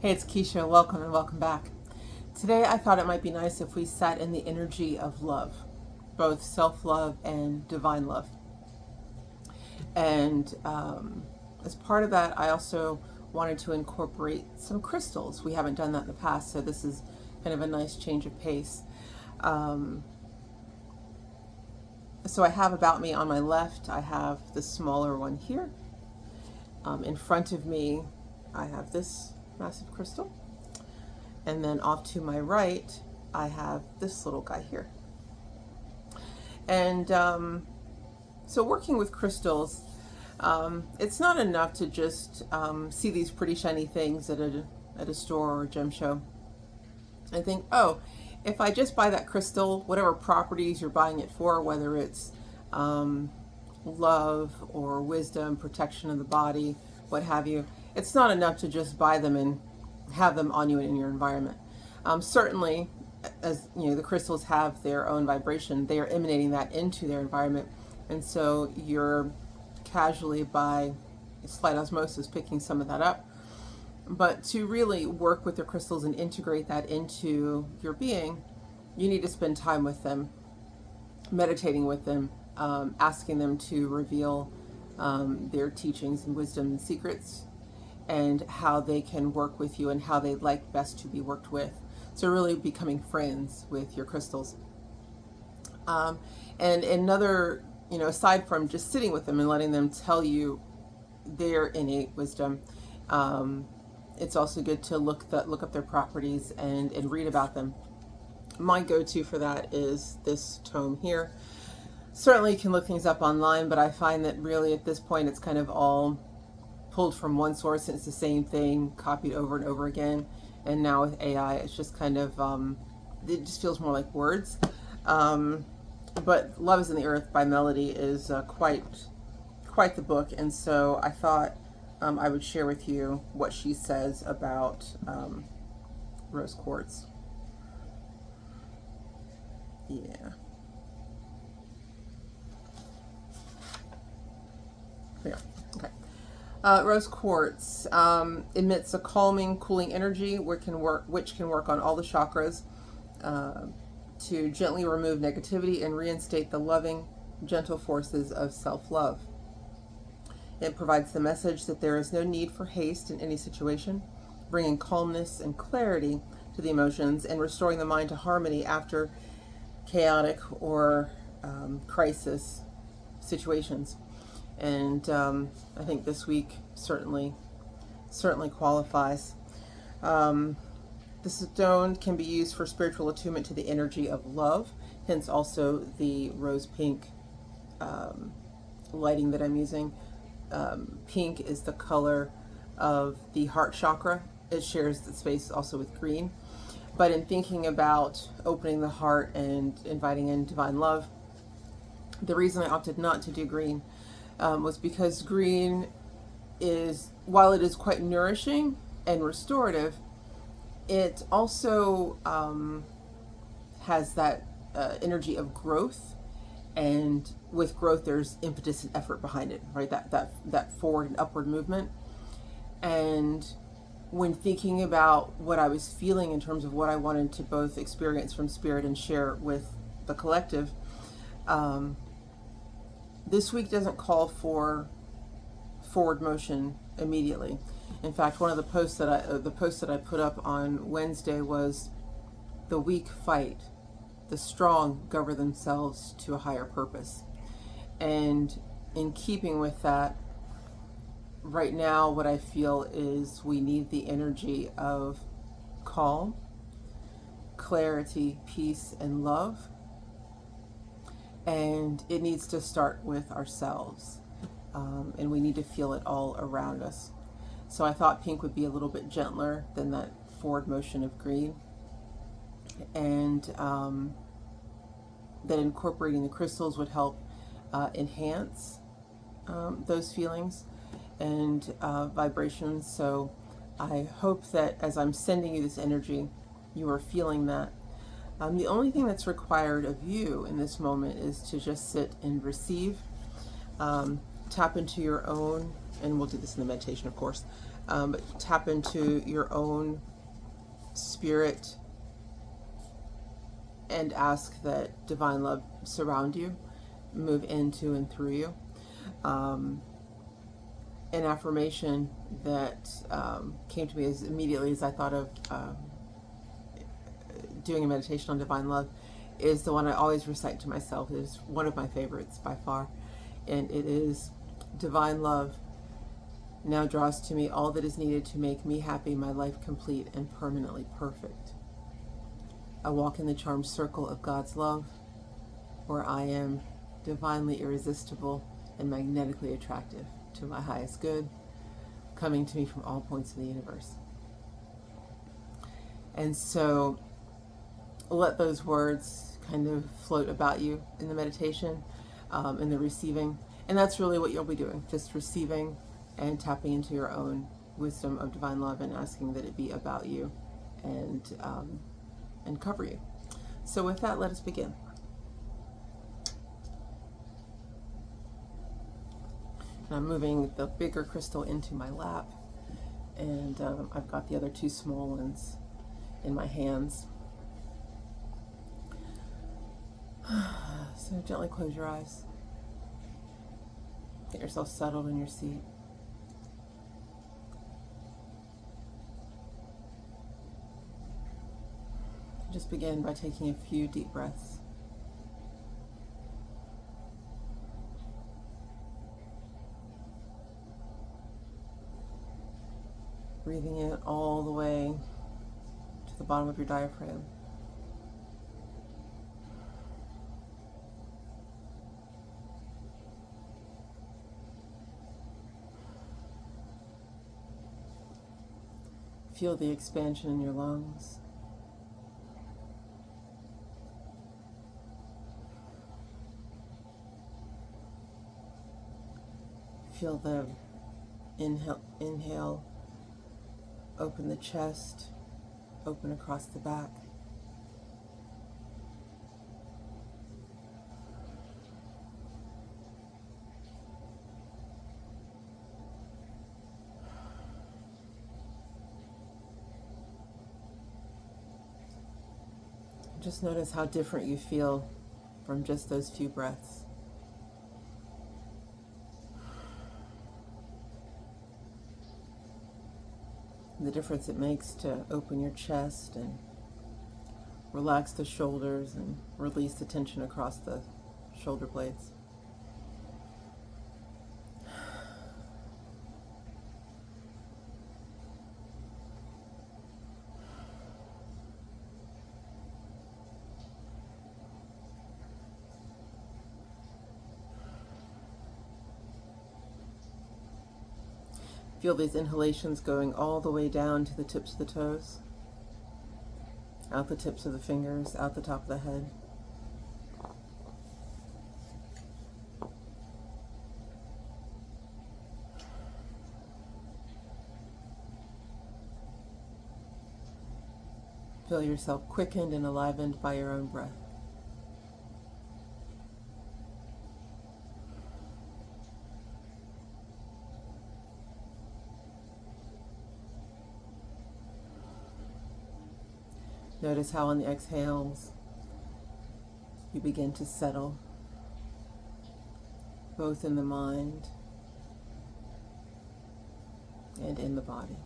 Hey, it's Keisha. Welcome and welcome back. Today, I thought it might be nice if we sat in the energy of love, both self love and divine love. And as part of that, I also wanted to incorporate some crystals. We haven't done that in the past, so this is kind of a nice change of pace. Um, so I have about me on my left, I have the smaller one here. In front of me, I have this massive crystal. And then off to my right, I have this little guy here. And so working with crystals, it's not enough to just see these pretty shiny things at a store or a gem show. I think, oh, if I just buy that crystal, whatever properties you're buying it for, whether it's love or wisdom, protection of the body, what have you, it's not enough to just buy them and have them on you and in your environment. Certainly, as you know, the crystals have their own vibration. They are emanating that into their environment, and so you're casually, by slight osmosis, picking some of that up. But to really work with the crystals and integrate that into your being, you need to spend time with them, meditating with them, asking them to reveal their teachings and wisdom and secrets, and how they can work with you and how they'd like best to be worked with. So really becoming friends with your crystals. And another, aside from just sitting with them and letting them tell you their innate wisdom, it's also good to look up their properties and read about them. My go-to for that is this tome here. Certainly you can look things up online, but I find that really at this point it's kind of all pulled from one source and it's the same thing copied over and over again. And now with AI, it's just kind of, it just feels more like words. But Love is in the Earth by Melody is quite the book. And so I thought I would share with you what she says about Rose Quartz. Yeah. Yeah. Okay. Rose Quartz emits a calming, cooling energy which can work on all the chakras to gently remove negativity and reinstate the loving, gentle forces of self-love. It provides the message that there is no need for haste in any situation, bringing calmness and clarity to the emotions and restoring the mind to harmony after chaotic or crisis situations. And I think this week certainly qualifies. The stone can be used for spiritual attunement to the energy of love, hence also the rose pink lighting that I'm using. Pink is the color of the heart chakra. It shares the space also with green. But in thinking about opening the heart and inviting in divine love, the reason I opted not to do green was because green is, while it is quite nourishing and restorative, it also has that energy of growth, and with growth there's impetus and effort behind it, right? That forward and upward movement. And when thinking about what I was feeling in terms of what I wanted to both experience from spirit and share with the collective, this week doesn't call for forward motion immediately. In fact, one of the posts that I put up on Wednesday was, "The weak fight, the strong govern themselves to a higher purpose." And in keeping with that, right now what I feel is we need the energy of calm, clarity, peace, and love. And it needs to start with ourselves, and we need to feel it all around us. So I thought pink would be a little bit gentler than that forward motion of green, and that incorporating the crystals would help enhance those feelings and vibrations. So I hope that as I'm sending you this energy, you are feeling that. The only thing that's required of you in this moment is to just sit and receive, tap into your own, and we'll do this in the meditation, of course, But tap into your own spirit and ask that divine love surround you, move into and through you. An affirmation that came to me as immediately as I thought of doing a meditation on divine love is the one I always recite to myself. It is one of my favorites by far, and it is, divine love now draws to me all that is needed to make me happy, my life complete and permanently perfect. I walk in the charmed circle of God's love, where I am divinely irresistible and magnetically attractive to my highest good, coming to me from all points of the universe. And so let those words kind of float about you in the meditation, in the receiving. And that's really what you'll be doing, just receiving and tapping into your own wisdom of divine love and asking that it be about you and cover you. So with that, let us begin. And I'm moving the bigger crystal into my lap, and I've got the other two small ones in my hands. So gently close your eyes. Get yourself settled in your seat. Just begin by taking a few deep breaths. Breathing in all the way to the bottom of your diaphragm. Feel the expansion in your lungs. Feel the inhale, open the chest, open across the back. Just notice how different you feel from just those few breaths. The difference it makes to open your chest and relax the shoulders and release the tension across the shoulder blades. Feel these inhalations going all the way down to the tips of the toes, out the tips of the fingers, out the top of the head. Feel yourself quickened and enlivened by your own breath. Notice how on the exhales you begin to settle, both in the mind and in the body.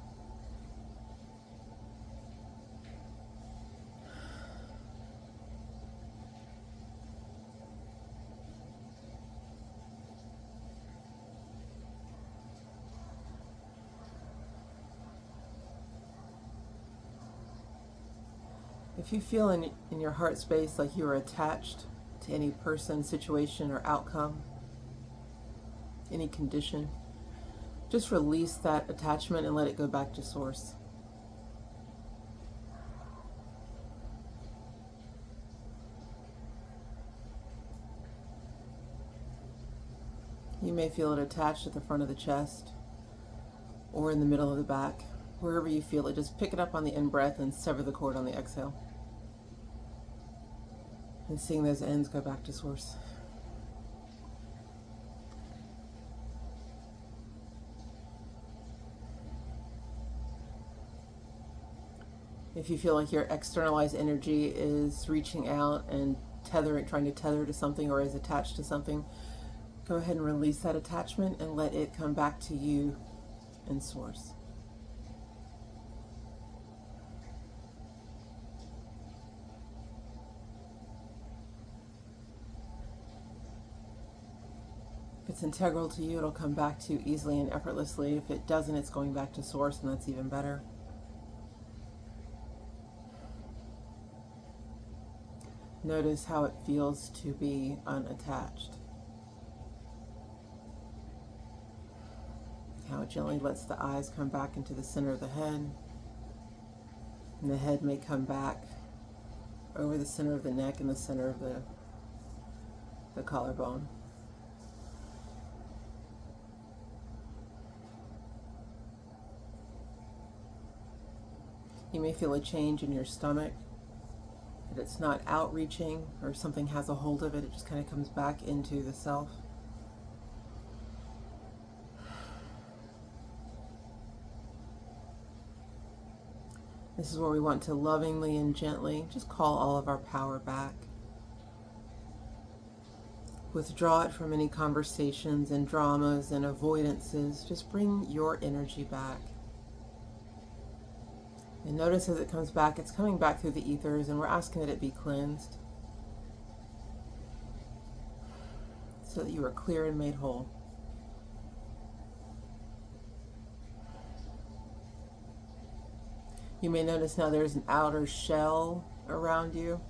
If you feel in your heart space like you are attached to any person, situation, or outcome, any condition, just release that attachment and let it go back to source. You may feel it attached at the front of the chest or in the middle of the back. Wherever you feel it, just pick it up on the in-breath and sever the cord on the exhale. And seeing those ends go back to source. If you feel like your externalized energy is reaching out and trying to tether to something or is attached to something, go ahead and release that attachment and let it come back to you in source. If it's integral to you, it'll come back to you easily and effortlessly. If it doesn't, it's going back to source, and that's even better. Notice how it feels to be unattached. How it gently lets the eyes come back into the center of the head. And the head may come back over the center of the neck and the center of the collarbone. You may feel a change in your stomach, that it's not outreaching or something has a hold of it, it just kind of comes back into the self. This is where we want to lovingly and gently just call all of our power back. Withdraw it from any conversations and dramas and avoidances. Just bring your energy back. And notice as it comes back, it's coming back through the ethers, and we're asking that it be cleansed so that you are clear and made whole. You may notice now there's an outer shell around you.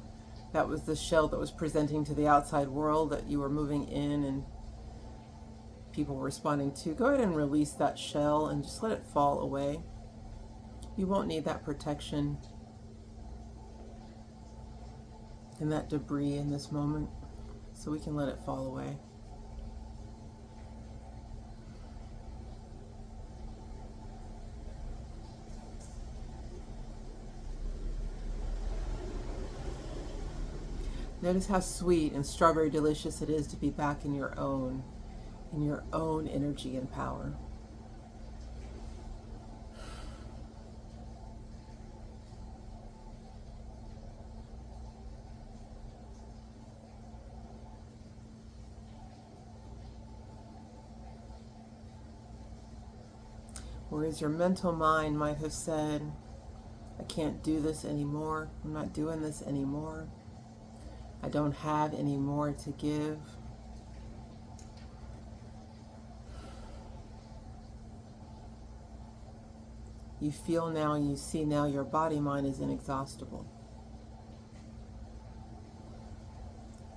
That was the shell that was presenting to the outside world that you were moving in and people were responding to. Go ahead and release that shell and just let it fall away. You won't need that protection and that debris in this moment, so we can let it fall away. Notice how sweet and strawberry delicious it is to be back in your own energy and power. Whereas your mental mind might have said, I can't do this anymore, I'm not doing this anymore, I don't have any more to give. You feel now and you see now your body mind is inexhaustible.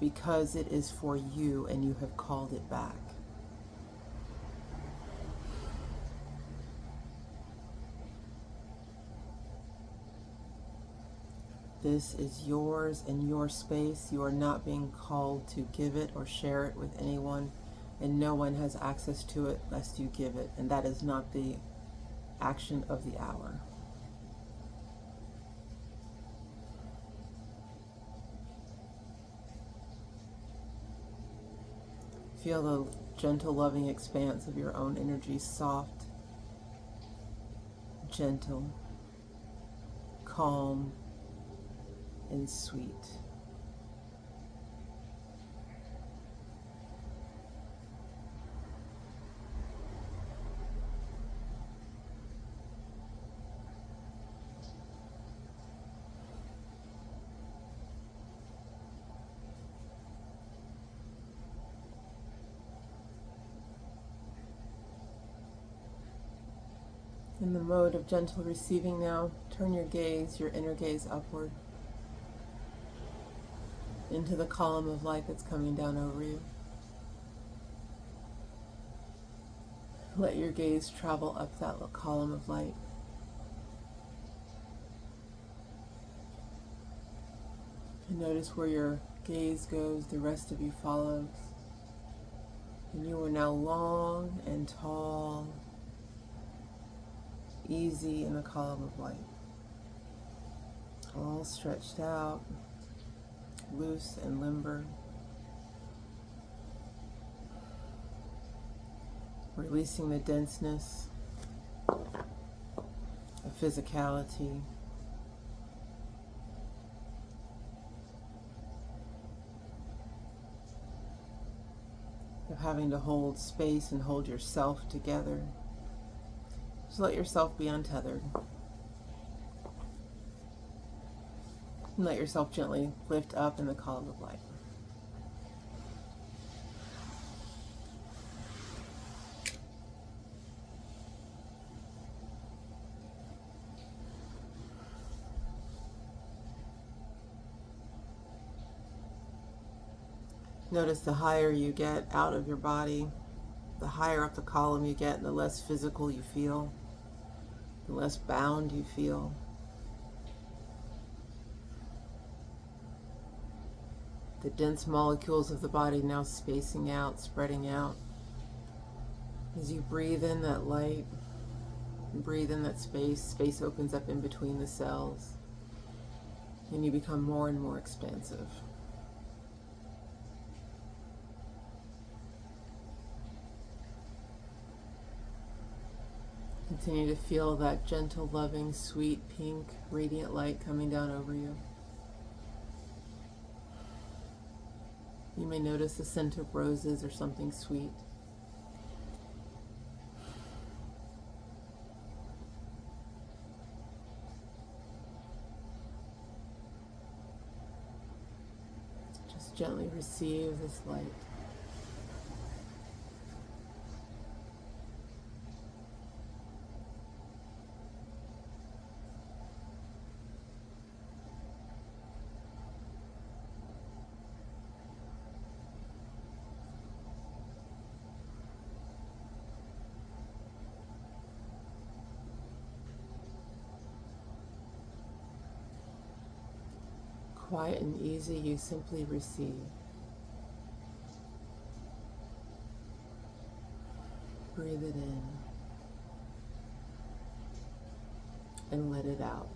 Because it is for you and you have called it back. This is yours and your space. You are not being called to give it or share it with anyone, and no one has access to it lest you give it, and that is not the action of the hour. Feel the gentle, loving expanse of your own energy, soft, gentle, calm, and sweet. In the mode of gentle receiving now, turn your gaze, your inner gaze upward into the column of light that's coming down over you. Let your gaze travel up that column of light. And notice where your gaze goes, the rest of you follows. And you are now long and tall, easy in the column of light. All stretched out, loose and limber. Releasing the denseness of physicality of having to hold space and hold yourself together. Just let yourself be untethered. And let yourself gently lift up in the column of light. Notice the higher you get out of your body, the higher up the column you get, and the less physical you feel, the less bound you feel. The dense molecules of the body now spacing out, spreading out. As you breathe in that light, and breathe in that space, space opens up in between the cells, and you become more and more expansive. Continue to feel that gentle, loving, sweet, pink, radiant light coming down over you. You may notice the scent of roses or something sweet. Just gently receive this light. Quiet and easy, you simply receive. Breathe it in and let it out.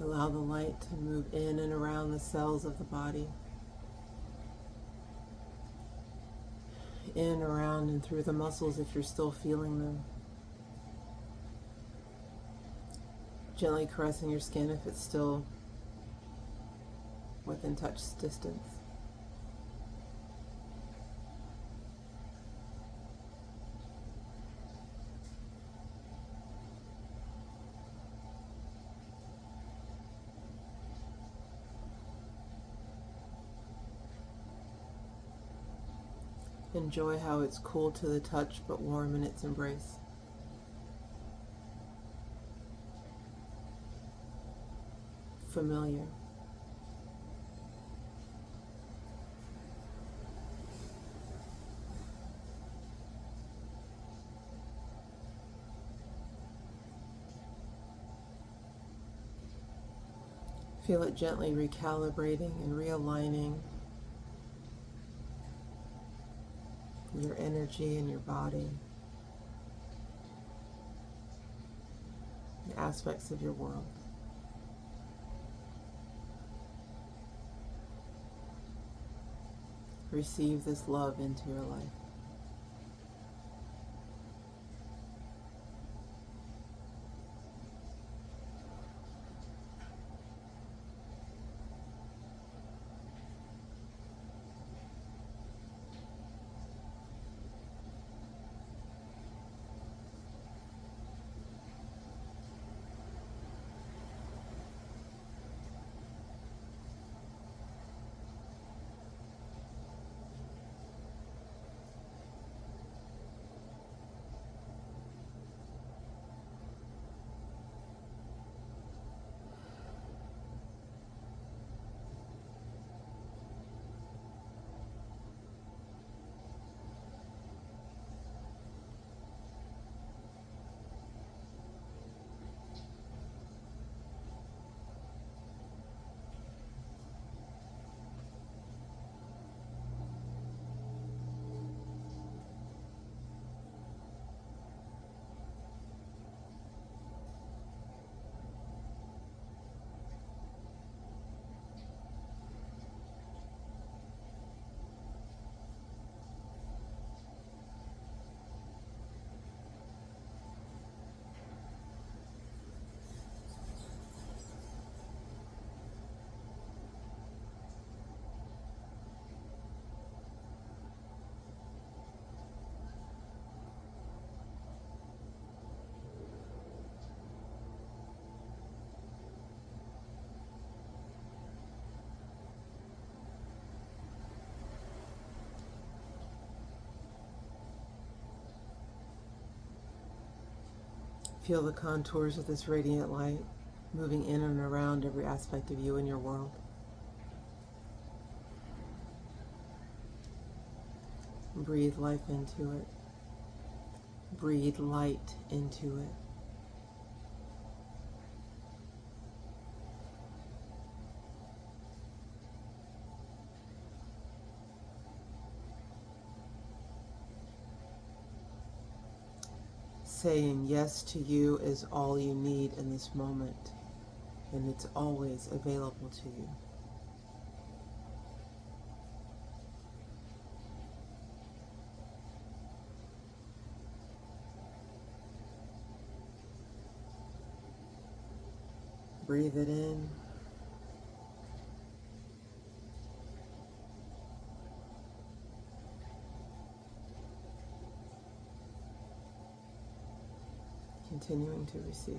Allow the light to move in and around the cells of the body. In, around, and through the muscles if you're still feeling them. Gently caressing your skin if it's still within touch distance. Enjoy how it's cool to the touch but warm in its embrace. Familiar. Feel it gently recalibrating and realigning your energy and your body, the aspects of your world. Receive this love into your life. Feel the contours of this radiant light moving in and around every aspect of you and your world. Breathe life into it. Breathe light into it. Saying yes to you is all you need in this moment, and it's always available to you. Breathe it in. Continuing to receive.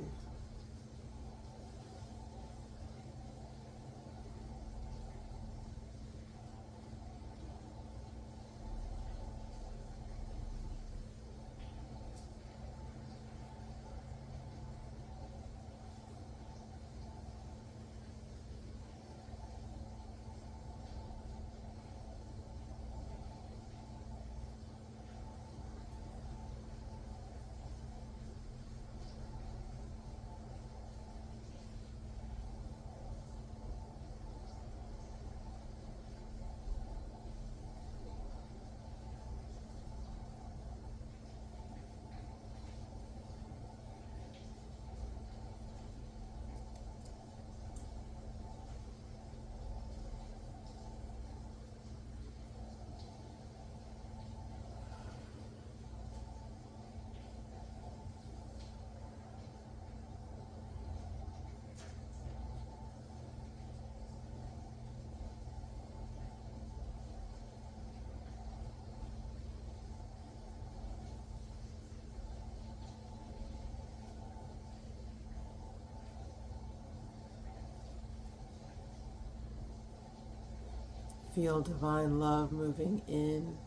Feel divine love moving in,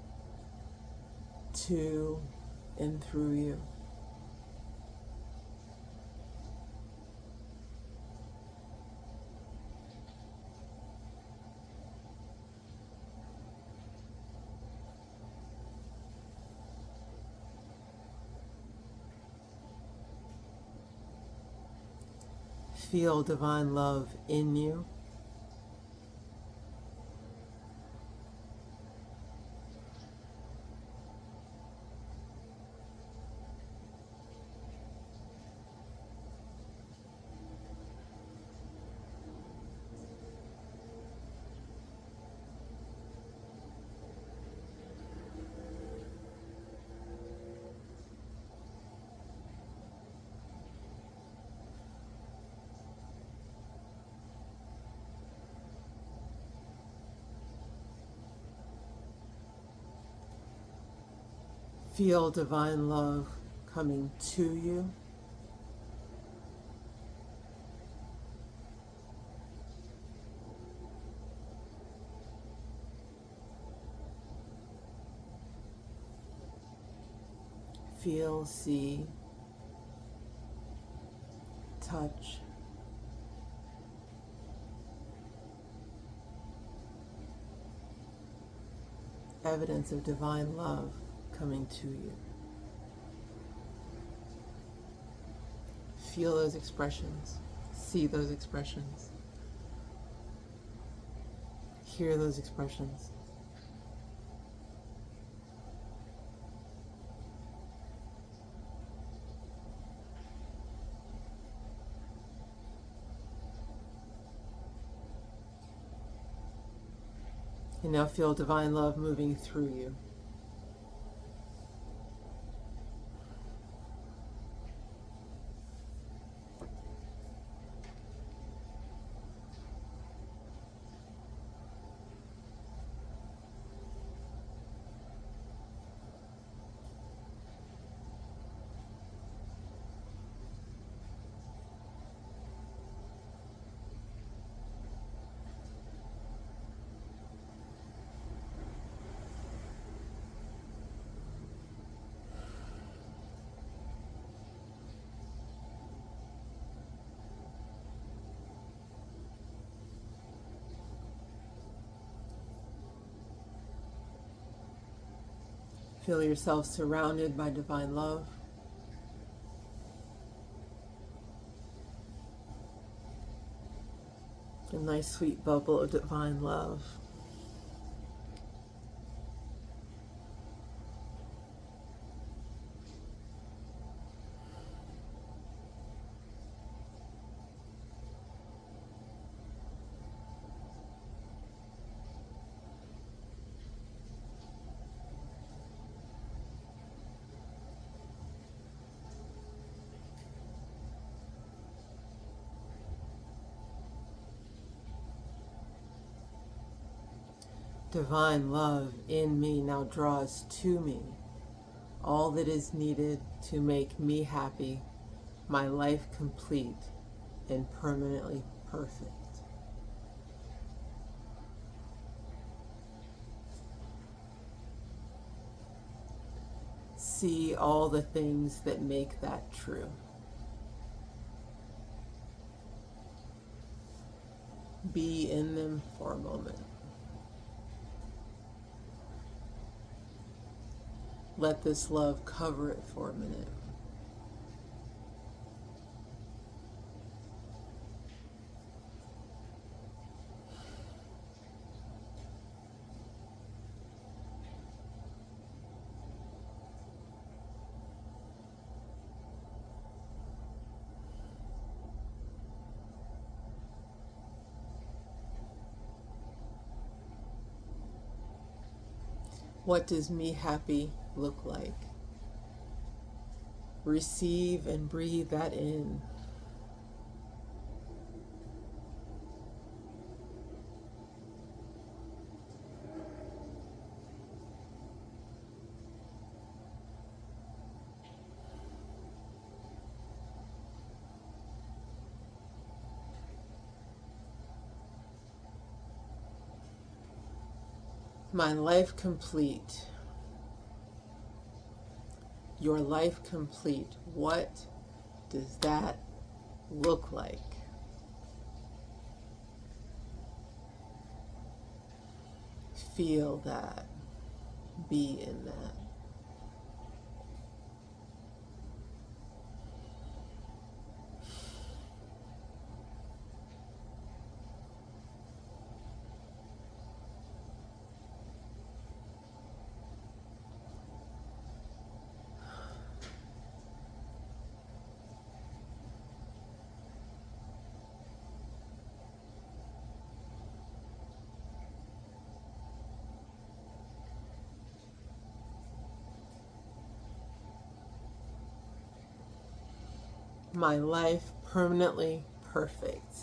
to, and through you. Feel divine love in you. Feel divine love coming to you. Feel, see, touch. Evidence of divine love coming to you. Feel those expressions. See those expressions. Hear those expressions. And now feel divine love moving through you. Feel yourself surrounded by divine love. A nice sweet bubble of divine love. Divine love in me now draws to me all that is needed to make me happy, my life complete and permanently perfect. See all the things that make that true. Be in them for a moment. Let this love cover it for a minute. What does me happy look like? Receive and breathe that in. My life complete. Your life complete. What does that look like? Feel that. Be in that. My life permanently perfect.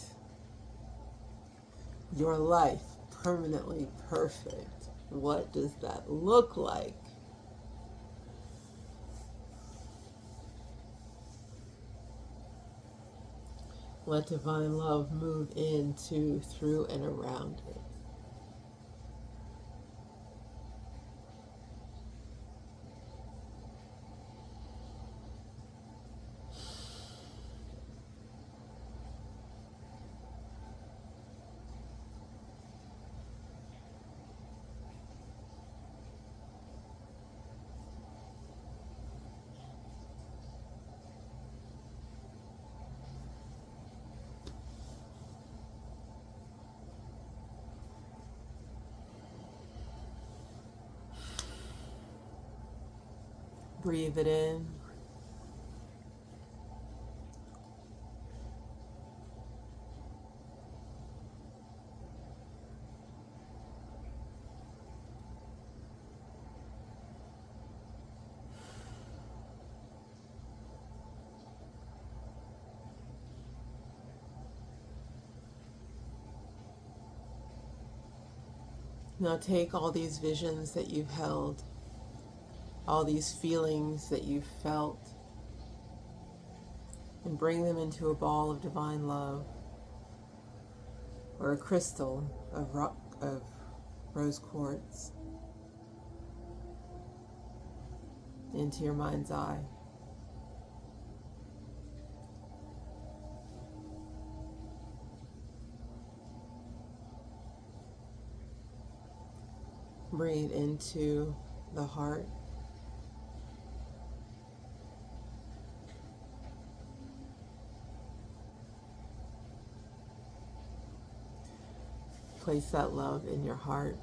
Your life permanently perfect. What does that look like? Let divine love move into, through, and around it. Breathe it in. Now take all these visions that you've held, all these feelings that you've felt, and bring them into a ball of divine love, or a crystal of rose quartz, into your mind's eye. Bring it into the heart, place that love in your heart.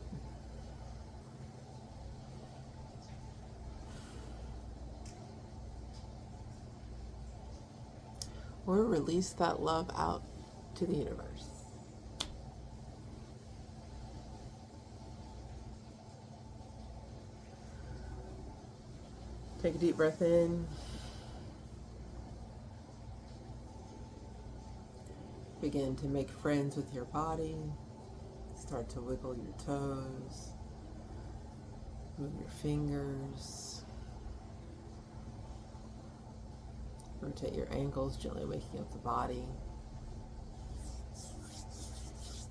Or release that love out to the universe. Take a deep breath in. Begin to make friends with your body. Start to wiggle your toes. Move your fingers. Rotate your ankles, gently waking up the body.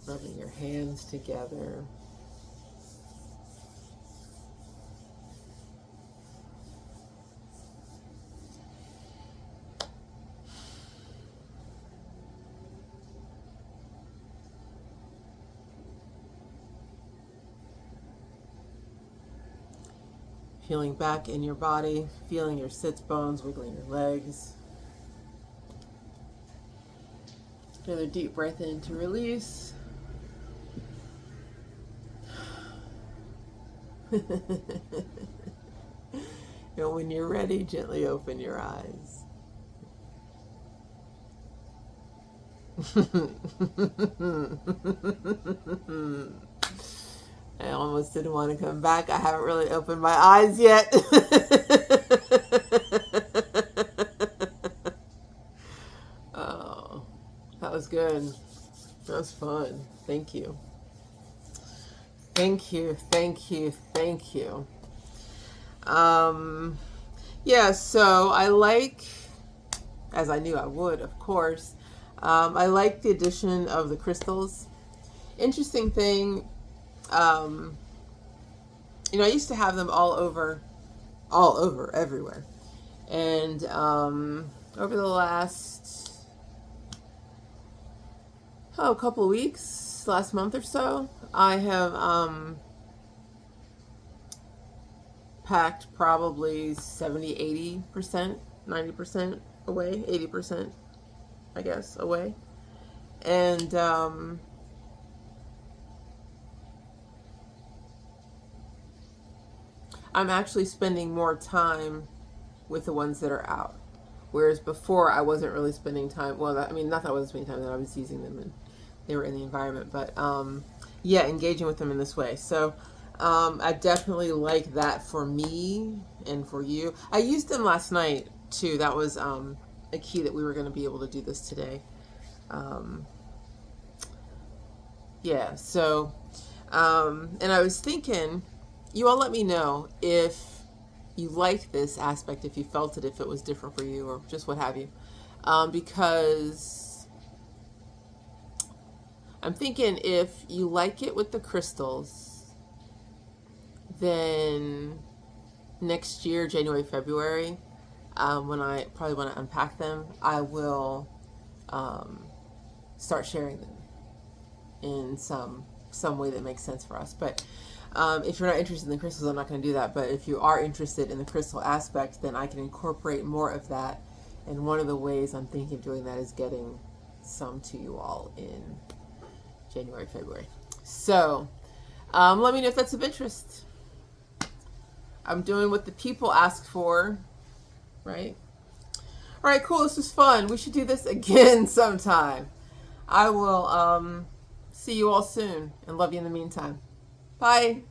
Rubbing your hands together. Feeling back in your body, feeling your sits bones, wiggling your legs. Another deep breath in to release. And when you're ready, gently open your eyes. I almost didn't want to come back. I haven't really opened my eyes yet. Oh, that was good. That was fun. Thank you. Thank you. Thank you. Thank you. Yeah, so I like, as I knew I would, of course, I like the addition of the crystals. Interesting thing, you know, I used to have them all over, everywhere. And over the last, couple of weeks, last month or so, I have packed probably 70, 80%, 90% away, 80%, I guess, away. And I'm actually spending more time with the ones that are out. Whereas before I wasn't really spending time, well, I mean, not that I wasn't spending time, that I was using them and they were in the environment, but yeah, engaging with them in this way. So I definitely like that for me and for you. I used them last night too. That was a key that we were going to be able to do this today. Yeah, so, and I was thinking, you all let me know if you like this aspect, if you felt it, if it was different for you, or just what have you. Because I'm thinking if you like it with the crystals, then next year, January, February, when I probably want to unpack them, I will start sharing them in some way that makes sense for us. But if you're not interested in the crystals, I'm not going to do that. But if you are interested in the crystal aspect, then I can incorporate more of that. And one of the ways I'm thinking of doing that is getting some to you all in January, February. So let me know if that's of interest. I'm doing what the people ask for, right? All right, cool. This was fun. We should do this again sometime. I will see you all soon and love you in the meantime. Bye.